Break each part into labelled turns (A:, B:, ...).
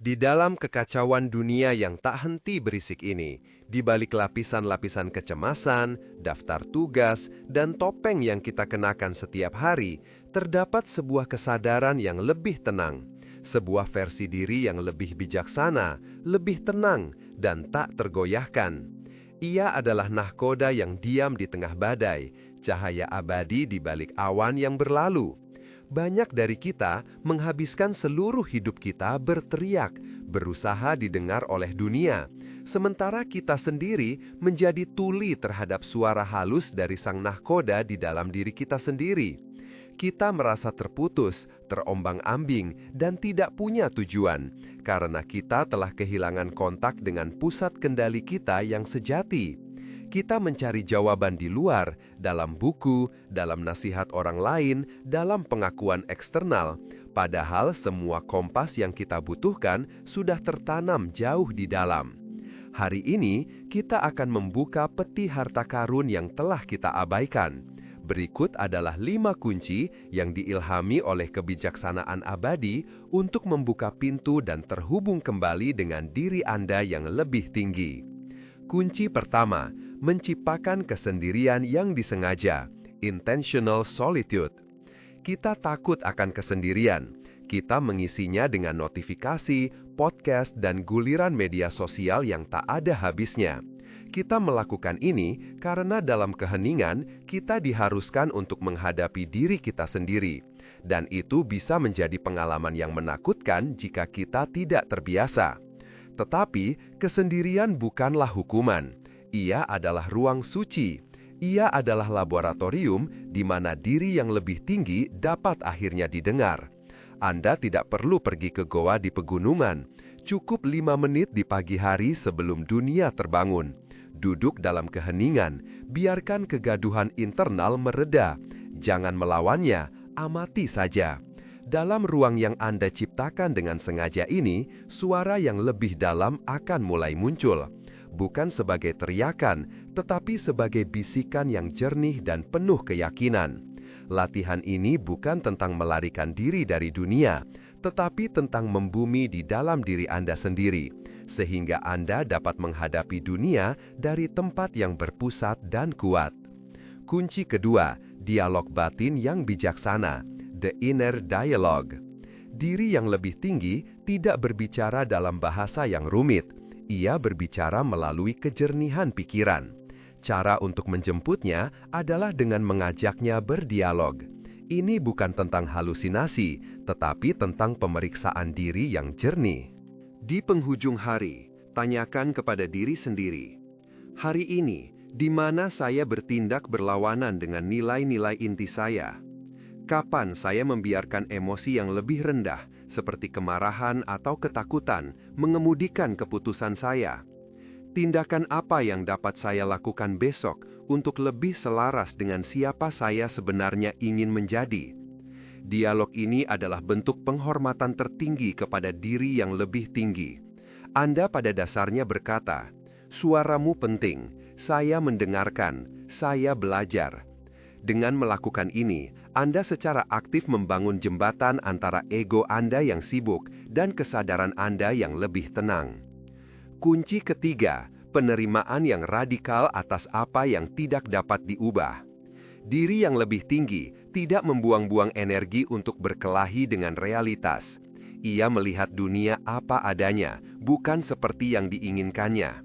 A: Di dalam kekacauan dunia yang tak henti berisik ini, di balik lapisan-lapisan kecemasan, daftar tugas, dan topeng yang kita kenakan setiap hari, terdapat sebuah kesadaran yang lebih tenang, sebuah versi diri yang lebih bijaksana, lebih tenang, dan tak tergoyahkan. Ia adalah nahkoda yang diam di tengah badai, cahaya abadi di balik awan yang berlalu. Banyak dari kita menghabiskan seluruh hidup kita berteriak, berusaha didengar oleh dunia, sementara kita sendiri menjadi tuli terhadap suara halus dari sang nahkoda di dalam diri kita sendiri. Kita merasa terputus, terombang-ambing, dan tidak punya tujuan, karena kita telah kehilangan kontak dengan pusat kendali kita yang sejati. Kita mencari jawaban di luar, dalam buku, dalam nasihat orang lain, dalam pengakuan eksternal, padahal semua kompas yang kita butuhkan sudah tertanam jauh di dalam. Hari ini, kita akan membuka peti harta karun yang telah kita abaikan. Berikut adalah 5 kunci yang diilhami oleh kebijaksanaan abadi untuk membuka pintu dan terhubung kembali dengan diri Anda yang lebih tinggi. Kunci pertama, menciptakan kesendirian yang disengaja, intentional solitude. Kita takut akan kesendirian. Kita mengisinya dengan notifikasi, podcast, dan guliran media sosial yang tak ada habisnya. Kita melakukan ini karena dalam keheningan kita diharuskan untuk menghadapi diri kita sendiri. Dan itu bisa menjadi pengalaman yang menakutkan jika kita tidak terbiasa. Tetapi, kesendirian bukanlah hukuman. Ia adalah ruang suci. Ia adalah laboratorium di mana diri yang lebih tinggi dapat akhirnya didengar. Anda tidak perlu pergi ke goa di pegunungan. Cukup 5 menit di pagi hari sebelum dunia terbangun. Duduk dalam keheningan, biarkan kegaduhan internal mereda. Jangan melawannya, amati saja. Dalam ruang yang Anda ciptakan dengan sengaja ini, suara yang lebih dalam akan mulai muncul. Bukan sebagai teriakan, tetapi sebagai bisikan yang jernih dan penuh keyakinan. Latihan ini bukan tentang melarikan diri dari dunia, tetapi tentang membumi di dalam diri Anda sendiri, sehingga Anda dapat menghadapi dunia dari tempat yang berpusat dan kuat. Kunci kedua, dialog batin yang bijaksana, the inner dialogue. Diri yang lebih tinggi tidak berbicara dalam bahasa yang rumit. Ia berbicara melalui kejernihan pikiran. Cara untuk menjemputnya adalah dengan mengajaknya berdialog. Ini bukan tentang halusinasi, tetapi tentang pemeriksaan diri yang jernih. Di penghujung hari, tanyakan kepada diri sendiri, hari ini, di mana saya bertindak berlawanan dengan nilai-nilai inti saya? Kapan saya membiarkan emosi yang lebih rendah, seperti kemarahan atau ketakutan, mengemudikan keputusan saya? Tindakan apa yang dapat saya lakukan besok untuk lebih selaras dengan siapa saya sebenarnya ingin menjadi? Dialog ini adalah bentuk penghormatan tertinggi kepada diri yang lebih tinggi. Anda pada dasarnya berkata, suaramu penting, saya mendengarkan, saya belajar. Dengan melakukan ini, Anda secara aktif membangun jembatan antara ego Anda yang sibuk dan kesadaran Anda yang lebih tenang. Kunci ketiga, penerimaan yang radikal atas apa yang tidak dapat diubah. Diri yang lebih tinggi tidak membuang-buang energi untuk berkelahi dengan realitas. Ia melihat dunia apa adanya, bukan seperti yang diinginkannya.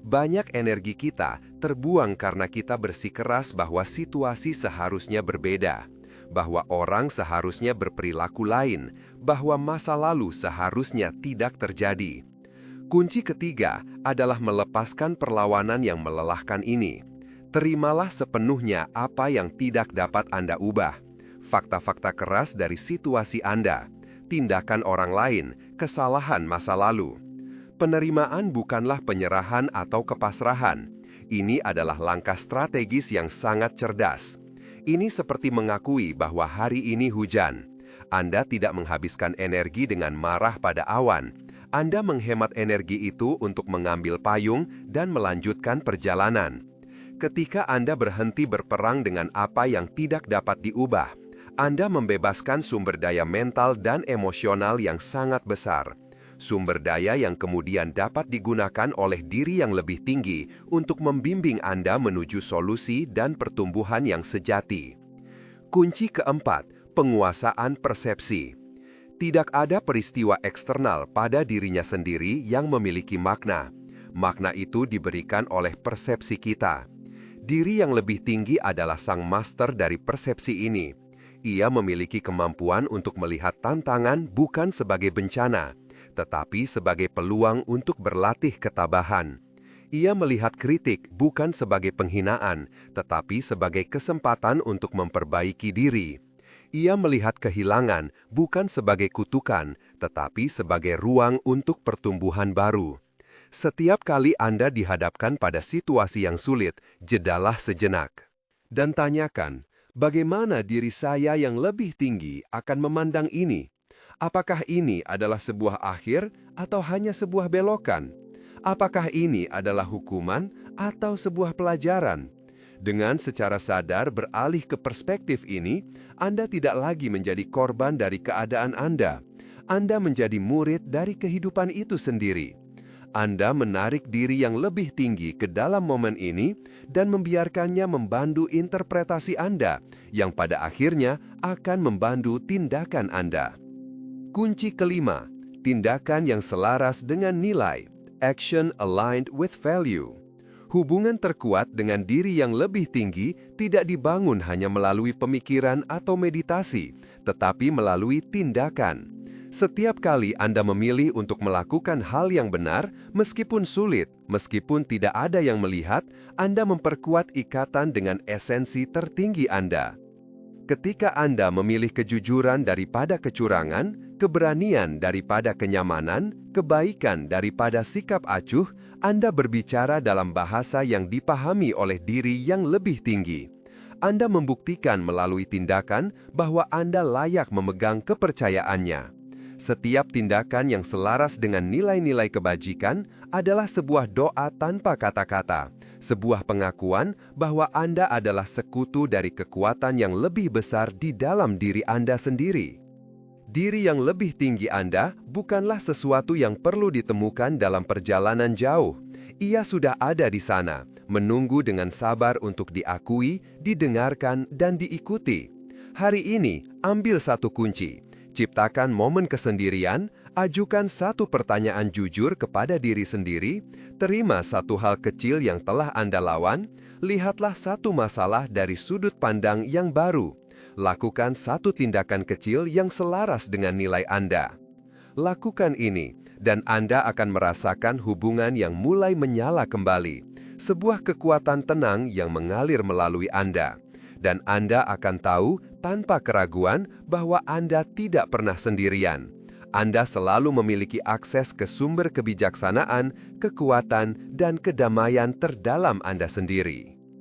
A: Banyak energi kita terbuang karena kita bersikeras bahwa situasi seharusnya berbeda, bahwa orang seharusnya berperilaku lain, bahwa masa lalu seharusnya tidak terjadi. Kunci ketiga adalah melepaskan perlawanan yang melelahkan ini. Terimalah sepenuhnya apa yang tidak dapat Anda ubah. Fakta-fakta keras dari situasi Anda, tindakan orang lain, kesalahan masa lalu. Penerimaan bukanlah penyerahan atau kepasrahan. Ini adalah langkah strategis yang sangat cerdas. Ini seperti mengakui bahwa hari ini hujan. Anda tidak menghabiskan energi dengan marah pada awan. Anda menghemat energi itu untuk mengambil payung dan melanjutkan perjalanan. Ketika Anda berhenti berperang dengan apa yang tidak dapat diubah, Anda membebaskan sumber daya mental dan emosional yang sangat besar. sumber daya yang kemudian dapat digunakan oleh diri yang lebih tinggi untuk membimbing Anda menuju solusi dan pertumbuhan yang sejati. Kunci keempat, penguasaan persepsi. Tidak ada peristiwa eksternal pada dirinya sendiri yang memiliki makna. Makna itu diberikan oleh persepsi kita. Diri yang lebih tinggi adalah sang master dari persepsi ini. Ia memiliki kemampuan untuk melihat tantangan bukan sebagai bencana, tetapi sebagai peluang untuk berlatih ketabahan. Ia melihat kritik bukan sebagai penghinaan, tetapi sebagai kesempatan untuk memperbaiki diri. Ia melihat kehilangan bukan sebagai kutukan, tetapi sebagai ruang untuk pertumbuhan baru. Setiap kali Anda dihadapkan pada situasi yang sulit, jedalah sejenak. Dan tanyakan, bagaimana diri saya yang lebih tinggi akan memandang ini? Apakah ini adalah sebuah akhir atau hanya sebuah belokan? Apakah ini adalah hukuman atau sebuah pelajaran? Dengan secara sadar beralih ke perspektif ini, Anda tidak lagi menjadi korban dari keadaan Anda. Anda menjadi murid dari kehidupan itu sendiri. Anda menarik diri yang lebih tinggi ke dalam momen ini dan membiarkannya membantu interpretasi Anda, yang pada akhirnya akan membantu tindakan Anda. Kunci kelima, tindakan yang selaras dengan nilai, action aligned with value. Hubungan terkuat dengan diri yang lebih tinggi tidak dibangun hanya melalui pemikiran atau meditasi, tetapi melalui tindakan. Setiap kali Anda memilih untuk melakukan hal yang benar, meskipun sulit, meskipun tidak ada yang melihat, Anda memperkuat ikatan dengan esensi tertinggi Anda. Ketika Anda memilih kejujuran daripada kecurangan, keberanian daripada kenyamanan, kebaikan daripada sikap acuh, Anda berbicara dalam bahasa yang dipahami oleh diri yang lebih tinggi. Anda membuktikan melalui tindakan bahwa Anda layak memegang kepercayaannya. Setiap tindakan yang selaras dengan nilai-nilai kebajikan adalah sebuah doa tanpa kata-kata, sebuah pengakuan bahwa Anda adalah sekutu dari kekuatan yang lebih besar di dalam diri Anda sendiri. Diri yang lebih tinggi Anda bukanlah sesuatu yang perlu ditemukan dalam perjalanan jauh. Ia sudah ada di sana, menunggu dengan sabar untuk diakui, didengarkan, dan diikuti. Hari ini, ambil satu kunci. Ciptakan momen kesendirian, ajukan satu pertanyaan jujur kepada diri sendiri, terima satu hal kecil yang telah Anda lawan, lihatlah satu masalah dari sudut pandang yang baru, lakukan satu tindakan kecil yang selaras dengan nilai Anda. Lakukan ini, dan Anda akan merasakan hubungan yang mulai menyala kembali, sebuah kekuatan tenang yang mengalir melalui Anda. Dan Anda akan tahu tanpa keraguan bahwa Anda tidak pernah sendirian. Anda selalu memiliki akses ke sumber kebijaksanaan, kekuatan, dan kedamaian terdalam Anda sendiri.